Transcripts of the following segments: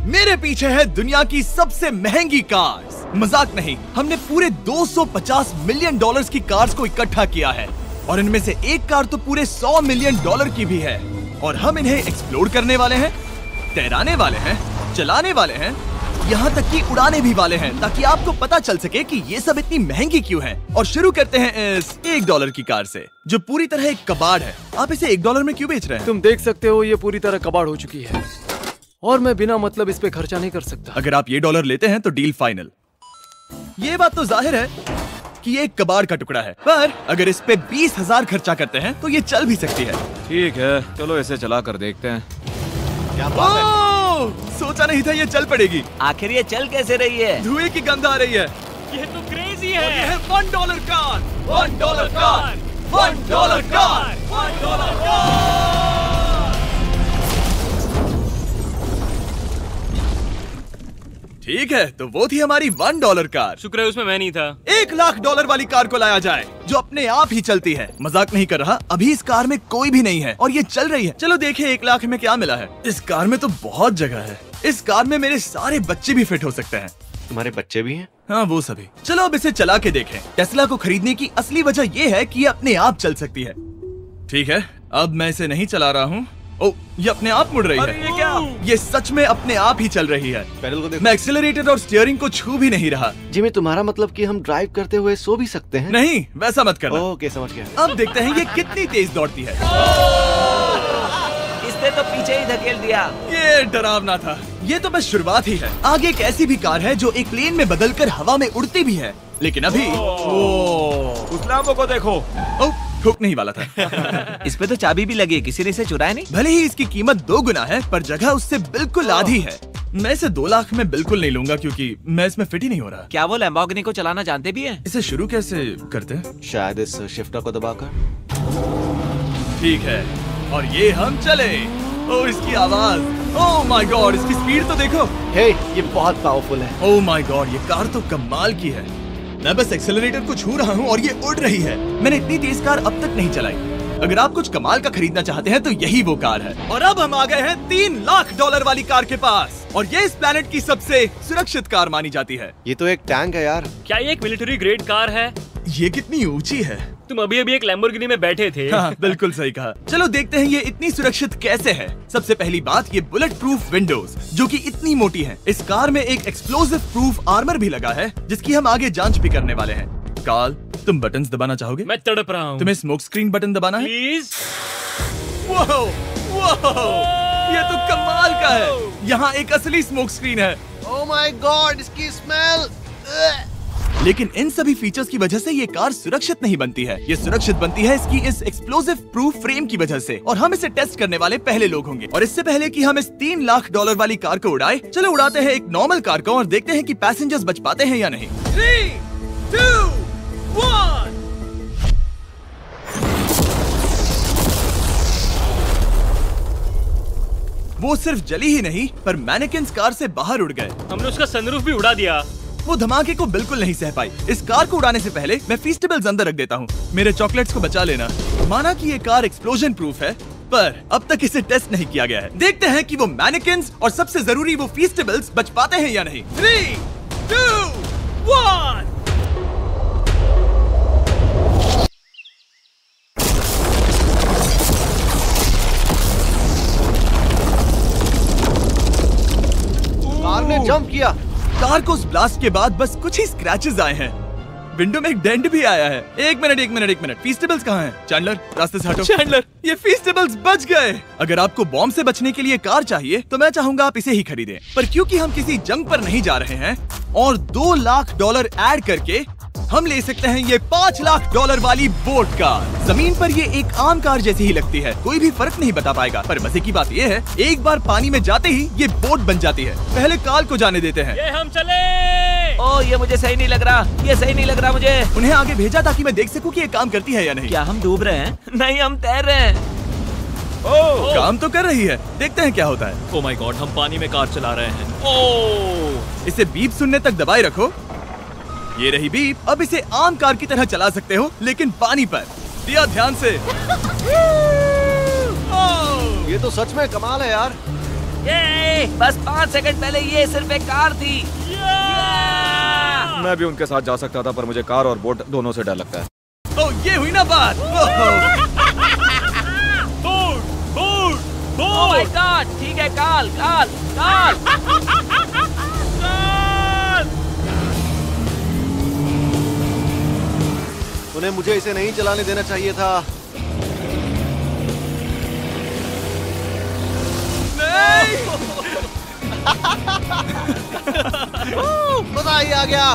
मेरे पीछे है दुनिया की सबसे महंगी कार्स। मजाक नहीं, हमने पूरे 250 मिलियन डॉलर्स की कार्स को इकट्ठा किया है और इनमें से एक कार तो पूरे 100 मिलियन डॉलर की भी है। और हम इन्हें एक्सप्लोर करने वाले हैं, तैराने वाले हैं, चलाने वाले हैं, यहाँ तक कि उड़ाने भी वाले हैं, ताकि आपको पता चल सके कि ये सब इतनी महंगी क्यों है। और शुरू करते हैं इस $1 की कार से, जो पूरी तरह एक कबाड़ है। आप इसे $1 में क्यों बेच रहे हैं? तुम देख सकते हो ये पूरी तरह कबाड़ हो चुकी है और मैं बिना मतलब इस पे खर्चा नहीं कर सकता। अगर आप ये $1 लेते हैं तो डील फाइनल। ये बात तो जाहिर है कि ये एक कबाड़ का टुकड़ा है, पर अगर इस पे 20,000 खर्चा करते हैं तो ये चल भी सकती है। ठीक है, चलो इसे चला कर देखते हैं। क्या बात है? सोचा नहीं था ये चल पड़ेगी। आखिर ये चल कैसे रही है? धुएं की गंध आ रही है। ये तो क्रेजी है। और ये है $1 कार, $1 कार, $1 कार, $1 कार। ठीक है, तो वो थी हमारी $1 कार। शुक्र है उसमें मैं नहीं था। $1,00,000 वाली कार को लाया जाए जो अपने आप ही चलती है। मजाक नहीं कर रहा, अभी इस कार में कोई भी नहीं है और ये चल रही है। चलो देखें 1 लाख में क्या मिला है। इस कार में तो बहुत जगह है। इस कार में मेरे सारे बच्चे भी फिट हो सकते हैं। तुम्हारे बच्चे भी हैं? हाँ, वो सभी। चलो अब इसे चला के देखें। टेस्ला को खरीदने की असली वजह ये है कि ये अपने आप चल सकती है। ठीक है, अब मैं इसे नहीं चला रहा हूँ। ओ, ये अपने आप मुड़ रही है। ये क्या? ये सच में अपने आप ही चल रही है। पैडल को देखो। मैं एक्सेलरेटर और स्टीयरिंग को छू भी नहीं रहा। जिमी, तुम्हारा मतलब कि हम ड्राइव करते हुए सो भी सकते हैं? नहीं, वैसा मत करना। ओके, समझ गया। अब देखते हैं ये कितनी तेज दौड़ती है। इसने तो पीछे ही धकेल दिया। ये डरावना था। ये तो बस शुरुआत ही है। आगे एक ऐसी भी कार है जो एक प्लेन में बदलकर हवा में उड़ती भी है, लेकिन अभी उस लैम्बो को देखो। ओ, ठोकने ही वाला था। इस पे तो चाबी भी लगी है, किसी ने इसे चुराया नहीं। भले ही इसकी कीमत 2 गुना है, पर जगह उससे बिल्कुल आधी है। मैं इसे 2 लाख में बिल्कुल नहीं लूंगा क्योंकि मैं इसमें फिट ही नहीं हो रहा। क्या वो लैम्बोर्गिनी को चलाना जानते भी हैं? इसे शुरू कैसे करते हैं? शायद इस शिफ्टर को दबाकर। ठीक है, और ये हम चले। ओ, इसकी आवाज, ओह माय गॉड, इसकी स्पीड तो देखो। हे, ये बहुत पावरफुल है। ओह माय गॉड, ये कार तो कमाल की है। मैं बस एक्सेलरेटर को छू रहा हूँ और ये उड़ रही है। मैंने इतनी तेज कार अब तक नहीं चलाई। अगर आप कुछ कमाल का खरीदना चाहते हैं तो यही वो कार है। और अब हम आ गए हैं $3,00,000 वाली कार के पास, और ये इस प्लेनेट की सबसे सुरक्षित कार मानी जाती है। ये तो एक टैंक है यार। क्या ये एक मिलिट्री ग्रेड कार है? ये कितनी ऊंची है। तुम अभी अभी एक लैम्बोर्गिनी में बैठे थे। हाँ, बिल्कुल सही कहा। चलो देखते हैं ये इतनी सुरक्षित कैसे है। सबसे पहली बात, ये बुलेट प्रूफ विंडोज जो कि इतनी मोटी हैं। इस कार में एक एक्सप्लोसिव प्रूफ आर्मर भी लगा है, जिसकी हम आगे जांच भी करने वाले हैं। कार्ल, तुम बटन्स दबाना चाहोगे? मैं तड़प रहा हूँ। तुम्हें स्मोक स्क्रीन बटन दबाना है? प्लीज। वो, ये तो कमाल का है। यहाँ एक असली स्मोक स्क्रीन है। ओह माय गॉड, इसकी स्मेल। लेकिन इन सभी फीचर्स की वजह से ये कार सुरक्षित नहीं बनती है। ये सुरक्षित बनती है इसकी इस एक्सप्लोसिव प्रूफ फ्रेम की वजह से, और हम इसे टेस्ट करने वाले पहले लोग होंगे। और इससे पहले कि हम इस $3,00,000 वाली कार को उड़ाए, चलो उड़ाते हैं एक नॉर्मल कार को और देखते हैं कि पैसेंजर्स बच पाते हैं या नहीं। 3, 2, 1। वो सिर्फ जली ही नहीं, पर मैनेकिन्स कार से बाहर उड़ गए। हमने उसका सनरूफ भी उड़ा दिया। वो धमाके को बिल्कुल नहीं सह पाई। इस कार को उड़ाने से पहले मैं फीस्टेबल्स अंदर रख देता हूँ। मेरे चॉकलेट्स को बचा लेना। माना कि ये कार एक्सप्लोजन प्रूफ है, पर अब तक इसे टेस्ट नहीं किया गया है। देखते हैं कि वो मैनेकिन्स और सबसे जरूरी वो फीस्टेबल्स बच पाते हैं या नहीं। 3, 2, 1। कार ने जंप किया। कार को उस ब्लास्ट के बाद बस कुछ ही स्क्रैचेस आए हैं। विंडो में एक डेंट भी आया है। एक मिनट, फीस्टेबल्स कहाँ हैं? चैंडलर, रास्ते से हटो। चैंडलर, ये फीस्टेबल्स बच गए। अगर आपको बॉम्ब से बचने के लिए कार चाहिए तो मैं चाहूंगा आप इसे ही खरीदें। पर क्योंकि हम किसी जंग पर नहीं जा रहे हैं और $2,00,000 ऐड करके हम ले सकते हैं ये $5,00,000 वाली बोट कार। जमीन पर ये एक आम कार जैसी ही लगती है, कोई भी फर्क नहीं बता पाएगा। पर मजे की बात ये है, एक बार पानी में जाते ही ये बोट बन जाती है। पहले कार्ल को जाने देते हैं। ये हम चले। ओह, ये मुझे सही नहीं लग रहा। ये सही नहीं लग रहा मुझे। उन्हें आगे भेजा ताकि मैं देख सकूं कि ये काम करती है या नहीं। क्या हम डूब रहे हैं? नहीं, हम तैर रहे हैं। काम तो कर रही है, देखते हैं क्या होता है। ओह माय गॉड, हम पानी में कार चला रहे हैं। ओह, इसे बीप सुनने तक दबाए रखो। ये रही बीप। अब इसे आम कार की तरह चला सकते हो, लेकिन पानी पर। दिया ध्यान से। ये तो सच में कमाल है यार। ये बस 5 सेकंड पहले ये सिर्फ एक कार थी। मैं भी उनके साथ जा सकता था, पर मुझे कार और बोट दोनों से डर लगता है। ओ ये हुई ना बात। ओह माय गॉड, ठीक है, काल काल काल। उन्हें मुझे इसे नहीं चलाने देना चाहिए था। मजा ही आ गया।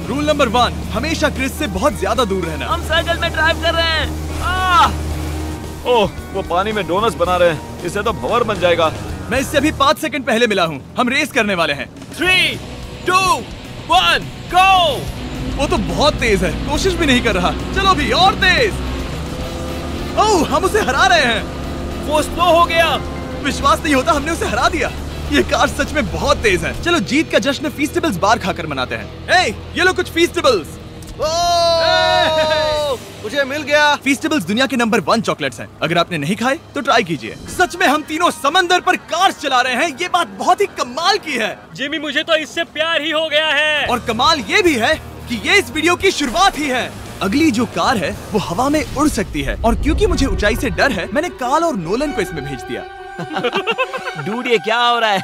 रूल नंबर 1, हमेशा क्रिस से बहुत ज्यादा दूर रहना। हम सर्कल में ड्राइव कर रहे हैं। ओह, वो पानी में डोनट्स बना रहे हैं। इससे तो भंवर बन जाएगा। मैं इससे अभी 5 सेकंड पहले मिला हूँ। हम रेस करने वाले हैं। 3, 2, 1, गो। वो तो बहुत तेज है, कोशिश भी नहीं कर रहा। चलो भी और तेज। ओह, हम उसे हरा रहे हैं। वो स्लो हो गया। विश्वास नहीं होता, हमने उसे हरा दिया। ये कार सच में बहुत तेज है। चलो जीत का जश्न फीस्टेबल्स बार खाकर मनाते हैं। ए, ये लो कुछ फीस्टेबल्स। मुझे मिल गया। फीस्टेबल्स दुनिया के नंबर 1 चॉकलेट्स हैं। अगर आपने नहीं खाए तो ट्राई कीजिए। सच में हम तीनों समंदर पर कार चला रहे हैं। ये बात बहुत ही कमाल की है। जिमी, मुझे तो इससे प्यार ही हो गया है। और कमाल ये भी है कि ये इस वीडियो की शुरुआत ही है। अगली जो कार है वो हवा में उड़ सकती है, और क्योंकि मुझे ऊंचाई से डर है, मैंने काल और नोलन को इसमें भेज दिया। डूड, ये क्या हो रहा है?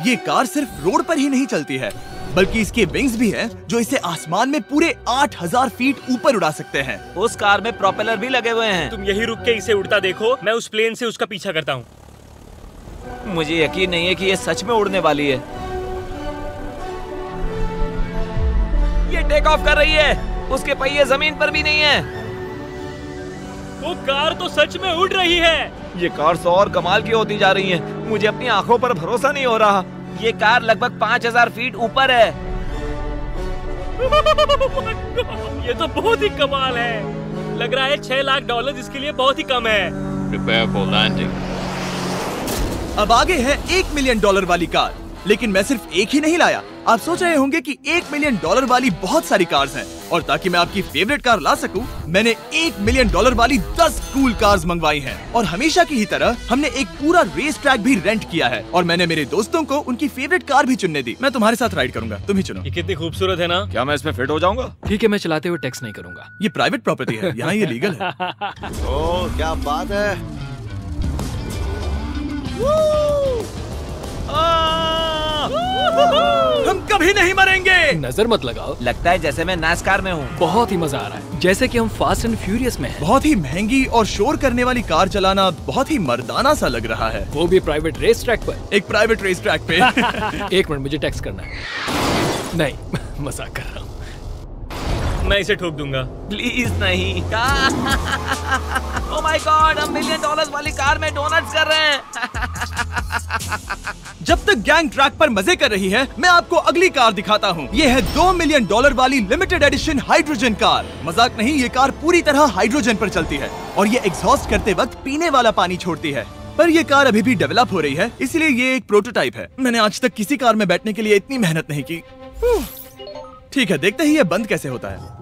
ये कार सिर्फ रोड पर ही नहीं चलती है, बल्कि इसके विंग्स भी हैं, जो इसे आसमान में पूरे 8000 फीट ऊपर उड़ा सकते हैं। उस कार में प्रोपेलर भी लगे हुए हैं। तुम यही रुक के इसे उड़ता देखो, मैं उस प्लेन से उसका पीछा करता हूँ। मुझे यकीन नहीं है कि ये सच में उड़ने वाली है। ये टेक ऑफ कर रही है। उसके पहिए जमीन पर भी नहीं है। वो कार तो सच में उड़ रही है। ये कार तो और कमाल की होती जा रही है। मुझे अपनी आंखों पर भरोसा नहीं हो रहा। ये कार लगभग 5000 फीट ऊपर है। ये तो बहुत ही कमाल है। लग रहा है $6 लाख इसके लिए बहुत ही कम है। Prepare for landing. अब आगे है $1 मिलियन वाली कार। लेकिन मैं सिर्फ एक ही नहीं लाया। आप सोच रहे होंगे कि $1 मिलियन वाली बहुत सारी कार्स हैं, और ताकि मैं आपकी फेवरेट कार ला सकूं, मैंने $1 मिलियन वाली 10 कूल कार्स मंगवाई हैं। और हमेशा की ही तरह हमने एक पूरा रेस ट्रैक भी रेंट किया है, और मैंने मेरे दोस्तों को उनकी फेवरेट कार भी चुनने दी। मैं तुम्हारे साथ राइड करूंगा, तुम ही चुनो। ये कितनी खूबसूरत है ना। क्या मैं इसमें फिट हो जाऊंगा? ठीक है, मैं चलाते हुए टेक्स्ट नहीं करूंगा। ये प्राइवेट प्रॉपर्टी है, यहाँ ये लीगल है। ओह, क्या बात है। हम कभी नहीं मरेंगे। नजर मत लगाओ। लगता है जैसे मैं नास्कार में हूँ। बहुत ही मजा आ रहा है, जैसे कि हम फास्ट एंड फ्यूरियस में हैं। बहुत ही महंगी और शोर करने वाली कार चलाना बहुत ही मर्दाना सा लग रहा है। वो भी प्राइवेट रेस ट्रैक पर। एक प्राइवेट रेस ट्रैक पे। 1 मिनट, मुझे टेक्स्ट करना है। नहीं, मजाक कर रहा हूँ। मैं इसे ठोक दूंगा। प्लीज नहीं। ओह माय गॉड, हम $1 मिलियन वाली कार में डोनट्स कर रहे हैं। जब तक गैंग ट्रैक पर मजे कर रही है, मैं आपको अगली कार दिखाता हूँ। ये है $2 मिलियन वाली लिमिटेड एडिशन हाइड्रोजन कार। मजाक नहीं, ये कार पूरी तरह हाइड्रोजन पर चलती है, और ये एग्जॉस्ट करते वक्त पीने वाला पानी छोड़ती है। पर ये कार अभी भी डेवलप हो रही है, इसलिए ये एक प्रोटोटाइप है। मैंने आज तक किसी कार में बैठने के लिए इतनी मेहनत नहीं की। ठीक है, देखते ही ये बंद कैसे होता है।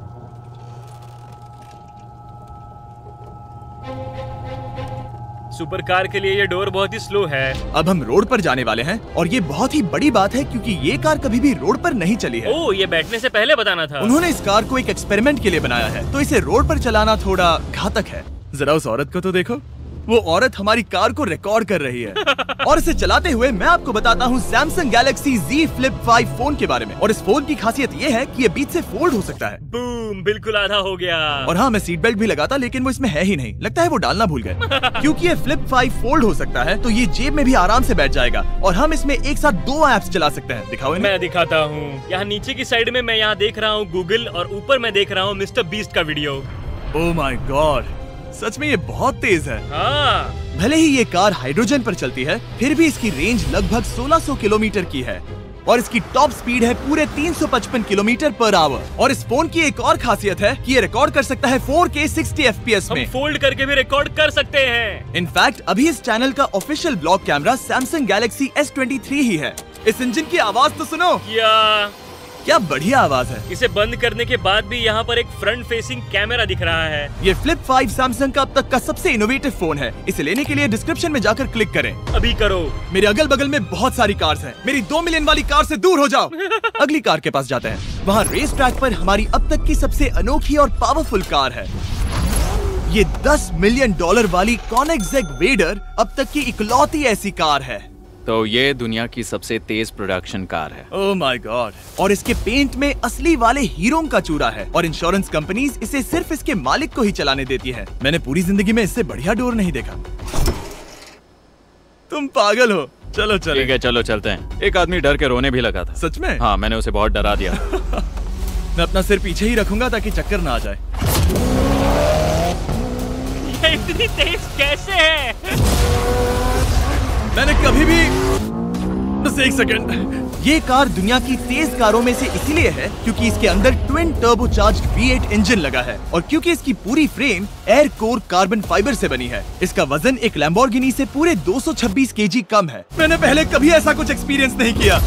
सुपर कार के लिए ये डोर बहुत ही स्लो है। अब हम रोड पर जाने वाले हैं, और ये बहुत ही बड़ी बात है क्योंकि ये कार कभी भी रोड पर नहीं चली है। ओह, ये बैठने से पहले बताना था। उन्होंने इस कार को एक एक्सपेरिमेंट के लिए बनाया है, तो इसे रोड पर चलाना थोड़ा घातक है। जरा उस औरत को तो देखो, वो औरत हमारी कार को रिकॉर्ड कर रही है। और इसे चलाते हुए मैं आपको बताता हूँ Samsung Galaxy Z Flip 5 phone के बारे में। और इस फोन की खासियत ये है कि ये बीच से फोल्ड हो सकता है। बूम, बिल्कुल आधा हो गया। और हाँ, मैं सीट बेल्ट भी लगाता, लेकिन वो इसमें है ही नहीं। लगता है वो डालना भूल गए। क्योंकि ये Flip 5 फोल्ड हो सकता है, तो ये जेब में भी आराम से बैठ जाएगा, और हम इसमें एक साथ 2 ऐप्स चला सकते हैं। दिखाओ इन्हें। मैं दिखाता हूँ। यहाँ नीचे की साइड में मैं यहाँ देख रहा हूँ गूगल, और ऊपर मैं देख रहा हूँ मिस्टर बीस्ट का वीडियो। ओह माय गॉड, सच में ये बहुत तेज है। हाँ। भले ही ये कार हाइड्रोजन पर चलती है, फिर भी इसकी रेंज लगभग 1600 किलोमीटर की है, और इसकी टॉप स्पीड है पूरे 355 किलोमीटर पर आवर। और इस फोन की एक और खासियत है कि ये रिकॉर्ड कर सकता है 4K 60 FPS में। हम फोल्ड करके भी रिकॉर्ड कर सकते हैं। इनफैक्ट अभी इस चैनल का official blog camera Samsung Galaxy S23 ही है। इस इंजन की आवाज तो सुनो। या क्या बढ़िया आवाज है। इसे बंद करने के बाद भी यहाँ पर एक फ्रंट फेसिंग कैमरा दिख रहा है। ये फ्लिप 5 सैमसंग का अब तक का सबसे इनोवेटिव फोन है। इसे लेने के लिए डिस्क्रिप्शन में जाकर क्लिक करें। अभी करो। मेरे अगल बगल में बहुत सारी कार्स हैं। मेरी 2 मिलियन वाली कार से दूर हो जाओ। अगली कार के पास जाते हैं। वहाँ रेस ट्रैक पर हमारी अब तक की सबसे अनोखी और पावरफुल कार है। ये $10 मिलियन वाली Koenigsegg वेडर अब तक की इकलौती ऐसी कार है। तो ये दुनिया की सबसे तेज प्रोडक्शन कार है। Oh my God. और इसके पेंट में असली वाले हीरों का चूरा है और इंश्योरेंस कंपनीज इसे सिर्फ इसके मालिक को ही चलाने देती है। मैंने पूरी जिंदगी में इससे बढ़िया डोर नहीं देखा। तुम पागल हो। चलो चलो। ठीक है चलो चलते हैं। एक आदमी डर के रोने भी लगा था। सच में? हाँ, मैंने उसे बहुत डरा दिया। मैं अपना सिर पीछे ही रखूंगा ताकि चक्कर ना आ जाए। ये इतनी तेज कैसे है? मैंने कभी भी बस एक सेकंड। ये कार दुनिया की तेज कारों में से इसीलिए है क्योंकि इसके अंदर ट्विन टर्बोचार्ज्ड V8 इंजन लगा है और क्योंकि इसकी पूरी frame air core carbon fibre से बनी है। इसका वजन एक लैम्बोर्गिनी से पूरे 226 kg कम है। मैंने पहले कभी ऐसा कुछ एक्सपीरियंस नहीं किया।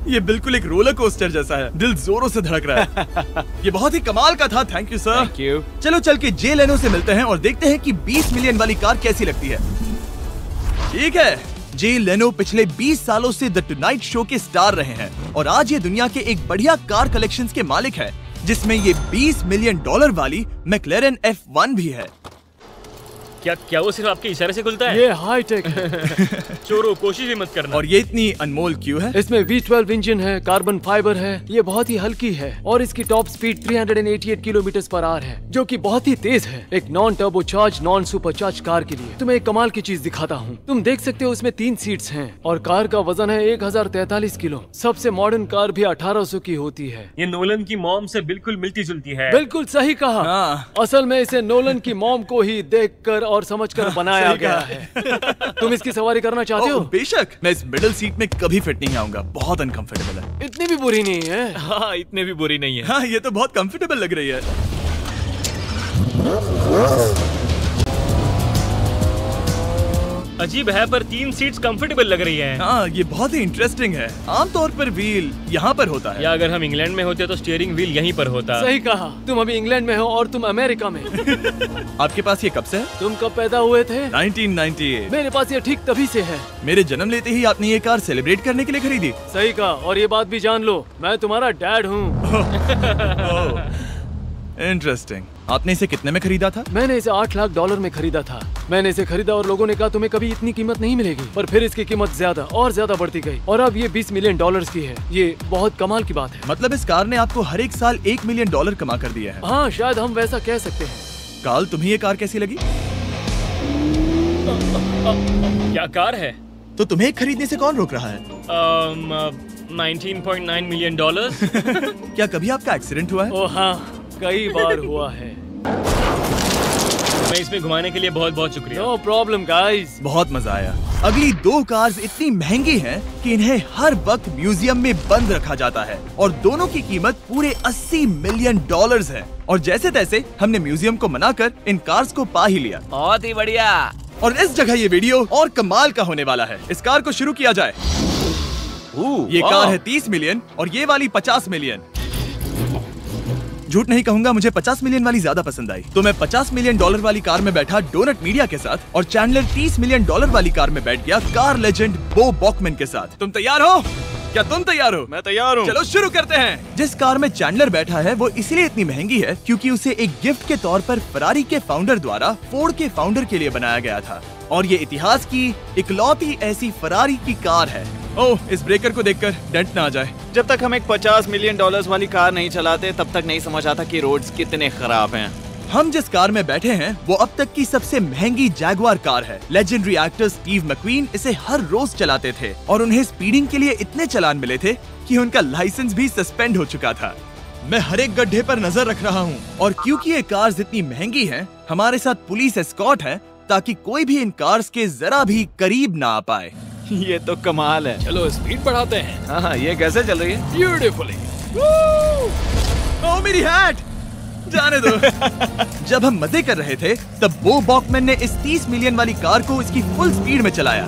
ये बिल्कुल एक रोलर कोस्टर जैसा है। दिल जोरों से धड़क रहा है। ये बहुत ही कमाल का था। Thank you sir. Thank you. चलो चल के जे लेनो से मिलते हैं और देखते हैं कि 20 मिलियन वाली कार कैसी लगती है। ठीक है, जे लेनो पिछले 20 सालों से द टुनाइट शो के स्टार रहे हैं और आज ये दुनिया के एक बढ़िया कार कलेक्शंस के मालिक है, जिसमें ये $20 मिलियन वाली मैक्लेरन F1 भी है। क्या वो सिर्फ आपके इशारे से खुलता है? ये हाई टेक है। चोरों, कोशिश भी मत करना। और ये इतनी अनमोल क्यों है? इसमें V12 इंजन है, कार्बन फाइबर है, ये बहुत ही हल्की है और इसकी top speed 388 kilometre per hour है, जो कि बहुत ही तेज है एक non turbocharge non supercharge car के लिए। तुम्हें एक कमाल की चीज दिखाता हूँ। तुम देख सकते हो उसमें 3 सीट्स हैं और कार का वजन है 1043 किलो। सबसे मॉडर्न कार भी 1800 की होती है। ये नोलन की मॉम से बिल्कुल मिलती जुलती है। बिल्कुल सही कहा। हाँ। असल में इसे नोलन की मॉम को ही देखकर और समझकर बनाया गया है। तुम इसकी सवारी करना चाहते हो? बेशक। मैं इस मिडिल सीट में कभी फिट नहीं आऊंगा। बहुत अनकंफर्टेबल है। इतनी भी बुरी नहीं है। हाँ, इतने भी बुरी नहीं है। हाँ, ये तो बहुत कंफर्टेबल लग रही है। अजीब है पर 3 सीट्स कंफर्टेबल लग रही हैं। हाँ, ये बहुत ही इंटरेस्टिंग है। आमतौर पर व्हील यहाँ पर होता है। या अगर हम इंग्लैंड में होते तो स्टीयरिंग व्हील यहीं पर होता। सही कहा। तुम अभी इंग्लैंड में हो और तुम अमेरिका में। आपके पास ये कब से है? तुम कब पैदा हुए थे? 1998। मेरे पास ये ठीक तभी से है। मेरे जन्म लेते ही आपने ये कार सेलिब्रेट करने के लिए खरीदी। सही कहा। और ये बात भी जान लो, मैं तुम्हारा डैड हूँ। इंटरेस्टिंग। आपने इसे कितने में खरीदा था? मैंने इसे $8 लाख में खरीदा था। मैंने इसे खरीदा और लोगों ने कहा तुम्हें कभी इतनी कीमत नहीं मिलेगी, पर फिर इसकी कीमत ज्यादा और ज्यादा बढ़ती गई और अब ये $20 मिलियन की है। ये बहुत कमाल की बात है। मतलब इस कार ने आपको हर एक साल $1 मिलियन कमा कर दिया है। हाँ, शायद हम वैसा कह सकते हैं। काल, तुम्हें ये कार कैसी लगी? क्या कार है? तो तुम्हें खरीदने से कौन रोक रहा है? 19.9 मिलियन। क्या कभी आपका एक्सीडेंट हुआ है? ओ हाँ, कई बार हुआ है। मैं इसमें घुमाने के लिए बहुत बहुत शुक्रिया। No problem guys. बहुत मजा आया। अगली 2 कार्स इतनी महंगी हैं कि इन्हें हर वक्त म्यूजियम में बंद रखा जाता है और दोनों की कीमत पूरे $80 मिलियन है। और जैसे तैसे हमने म्यूजियम को मनाकर इन कार्स को पा ही लिया। बहुत ही बढ़िया। और इस जगह ये वीडियो और कमाल का होने वाला है। इस कार को शुरू किया जाए। ये कार है 30 मिलियन और ये वाली 50 मिलियन। झूठ नहीं कहूंगा, मुझे 50 मिलियन वाली ज्यादा पसंद आई। तो मैं $50 मिलियन वाली कार में बैठा डोनट मीडिया के साथ और चैंडलर $30 मिलियन वाली कार में बैठ गया कार लेजेंड बो बॉकमैन के साथ। तुम तैयार हो? क्या तुम तैयार हो? मैं तैयार हूँ। चलो शुरू करते हैं। जिस कार में चैंडलर बैठा है वो इसलिए इतनी महंगी है क्योंकि उसे एक गिफ्ट के तौर पर फरारी के फाउंडर द्वारा फोर्ड के फाउंडर के लिए बनाया गया था और ये इतिहास की इकलौती ऐसी फरारी की कार है। ओह, इस ब्रेकर को देखकर डेंट ना आ जाए। जब तक हम एक $50 मिलियन वाली कार नहीं चलाते तब तक नहीं समझ आता कि रोड्स कितने खराब हैं। हम जिस कार में बैठे हैं वो अब तक की सबसे महंगी जैगुआर कार है। लेजेंडरी एक्टर स्टीव मैक्वीन इसे हर रोज चलाते थे और उन्हें स्पीडिंग के लिए इतने चालान मिले थे कि उनका लाइसेंस भी सस्पेंड हो चुका था। मैं हर एक गड्ढे पर नजर रख रहा हूँ और क्योंकि ये कार्स इतनी महंगी हैं, हमारे साथ पुलिस एस्कॉर्ट है ताकि कोई भी इन कार्स के जरा भी करीब ना आ पाए। ये तो कमाल है। चलो स्पीड बढ़ाते हैं। हाँ, ये कैसे चल रही है? ब्यूटीफुली। ओह, मेरी हैट! जाने दो। जब हम मजे कर रहे थे तब बो बॉकमैन ने इस 30 मिलियन वाली कार को इसकी फुल स्पीड में चलाया।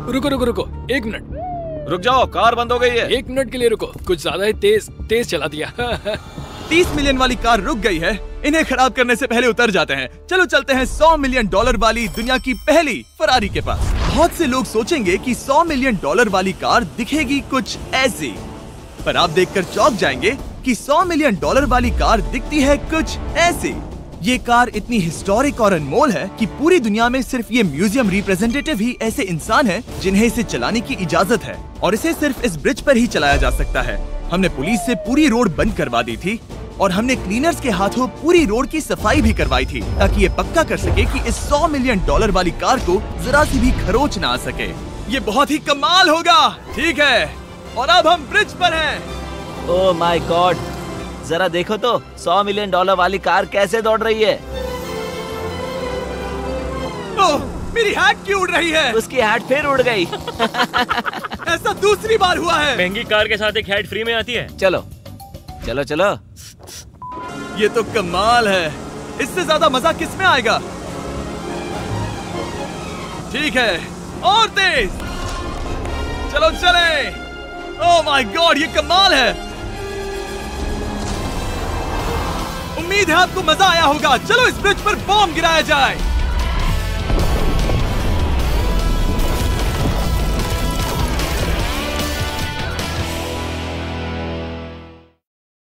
रुको रुको रुको, 1 मिनट। रुक जाओ, कार बंद हो गई है। 1 मिनट के लिए रुको, कुछ ज्यादा ही तेज चला दिया। 30 मिलियन वाली कार रुक गई है। इन्हें खराब करने से पहले उतर जाते हैं। चलो चलते हैं $100 मिलियन वाली दुनिया की पहली फरारी के पास। बहुत से लोग सोचेंगे कि $100 मिलियन वाली कार दिखेगी कुछ ऐसी, पर आप देखकर चौंक जाएंगे कि $100 मिलियन वाली कार दिखती है कुछ ऐसी। ये कार इतनी हिस्टोरिक और अनमोल है कि पूरी दुनिया में सिर्फ ये म्यूजियम रिप्रेजेंटेटिव ही ऐसे इंसान हैं जिन्हें इसे चलाने की इजाजत है, और इसे सिर्फ इस ब्रिज पर ही चलाया जा सकता है। हमने पुलिस से पूरी रोड बंद करवा दी थी और हमने क्लीनर्स के हाथों पूरी रोड की सफाई भी करवाई थी, ताकि ये पक्का कर सके कि इस $100 मिलियन वाली कार को जरा सी भी खरोच ना आ सके। ये बहुत ही कमाल होगा, ठीक है? और अब हम ब्रिज पर हैं। ओह माय गॉड, जरा देखो तो $100 मिलियन वाली कार कैसे दौड़ रही है। ओह, मेरी हैट क्यों उड़ रही है? उसकी हैट फिर उड़ गई। ऐसा दूसरी बार हुआ है। महंगी कार के साथ एक हैट फ्री में आती है। चलो चलो चलो। ये तो कमाल है, इससे ज्यादा मजा किस में आएगा? ठीक है, और तेज। चलो चले। ओह माय गॉड, ये कमाल है। उम्मीद है आपको मजा आया होगा। चलो इस ब्रिज पर बॉम्ब गिराया जाए।